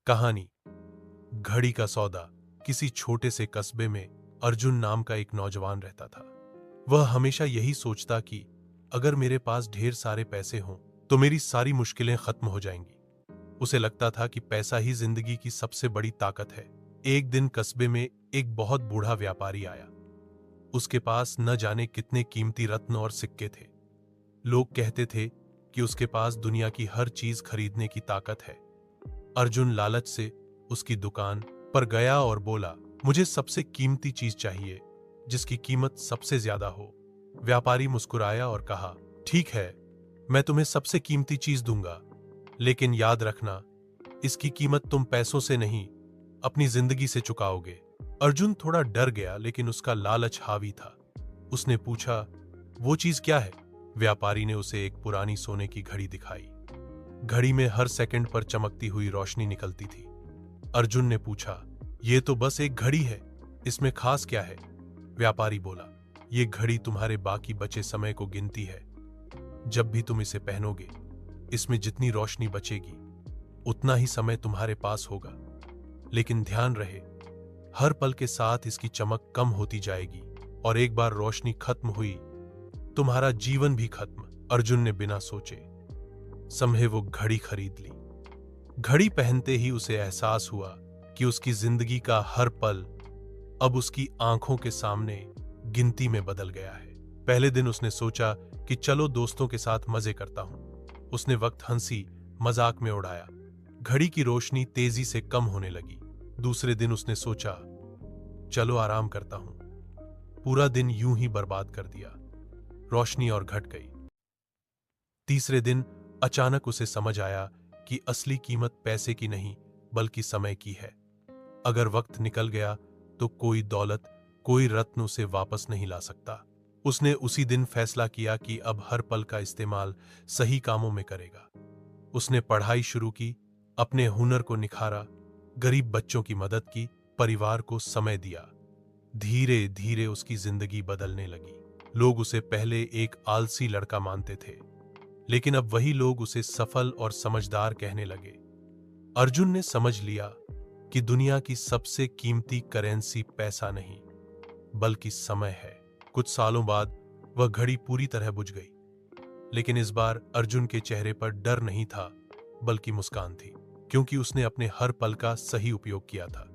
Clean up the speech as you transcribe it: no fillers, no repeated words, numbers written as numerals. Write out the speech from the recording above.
कहानी घड़ी का सौदा। किसी छोटे से कस्बे में अर्जुन नाम का एक नौजवान रहता था। वह हमेशा यही सोचता कि अगर मेरे पास ढेर सारे पैसे हों तो मेरी सारी मुश्किलें खत्म हो जाएंगी। उसे लगता था कि पैसा ही जिंदगी की सबसे बड़ी ताकत है। एक दिन कस्बे में एक बहुत बूढ़ा व्यापारी आया। उसके पास न जाने कितने कीमती रत्न और सिक्के थे। लोग कहते थे कि उसके पास दुनिया की हर चीज खरीदने की ताकत है। अर्जुन लालच से उसकी दुकान पर गया और बोला, मुझे सबसे कीमती चीज चाहिए जिसकी कीमत सबसे ज्यादा हो। व्यापारी मुस्कुराया और कहा, ठीक है, मैं तुम्हें सबसे कीमती चीज दूंगा, लेकिन याद रखना, इसकी कीमत तुम पैसों से नहीं, अपनी जिंदगी से चुकाओगे। अर्जुन थोड़ा डर गया, लेकिन उसका लालच हावी था। उसने पूछा, वो चीज क्या है? व्यापारी ने उसे एक पुरानी सोने की घड़ी दिखाई। घड़ी में हर सेकंड पर चमकती हुई रोशनी निकलती थी। अर्जुन ने पूछा, ये तो बस एक घड़ी है, इसमें खास क्या है? व्यापारी बोला, ये घड़ी तुम्हारे बाकी बचे समय को गिनती है। जब भी तुम इसे पहनोगे, इसमें जितनी रोशनी बचेगी उतना ही समय तुम्हारे पास होगा। लेकिन ध्यान रहे, हर पल के साथ इसकी चमक कम होती जाएगी और एक बार रोशनी खत्म हुई, तुम्हारा जीवन भी खत्म। अर्जुन ने बिना सोचे समझे वो घड़ी खरीद ली। घड़ी पहनते ही उसे एहसास हुआ कि उसकी जिंदगी का हर पल अब उसकी आंखों के सामने गिनती में बदल गया है। पहले दिन उसने सोचा कि चलो दोस्तों के साथ मजे करता हूं। उसने वक्त हंसी मजाक में उड़ाया। घड़ी की रोशनी तेजी से कम होने लगी। दूसरे दिन उसने सोचा, चलो आराम करता हूं। पूरा दिन यूं ही बर्बाद कर दिया। रोशनी और घट गई। तीसरे दिन अचानक उसे समझ आया कि असली कीमत पैसे की नहीं बल्कि समय की है। अगर वक्त निकल गया तो कोई दौलत, कोई रत्न उसे वापस नहीं ला सकता। उसने उसी दिन फैसला किया कि अब हर पल का इस्तेमाल सही कामों में करेगा। उसने पढ़ाई शुरू की, अपने हुनर को निखारा, गरीब बच्चों की मदद की, परिवार को समय दिया। धीरे धीरे उसकी जिंदगी बदलने लगी। लोग उसे पहले एक आलसी लड़का मानते थे, लेकिन अब वही लोग उसे सफल और समझदार कहने लगे। अर्जुन ने समझ लिया कि दुनिया की सबसे कीमती करेंसी पैसा नहीं बल्कि समय है। कुछ सालों बाद वह घड़ी पूरी तरह बुझ गई, लेकिन इस बार अर्जुन के चेहरे पर डर नहीं था बल्कि मुस्कान थी, क्योंकि उसने अपने हर पल का सही उपयोग किया था।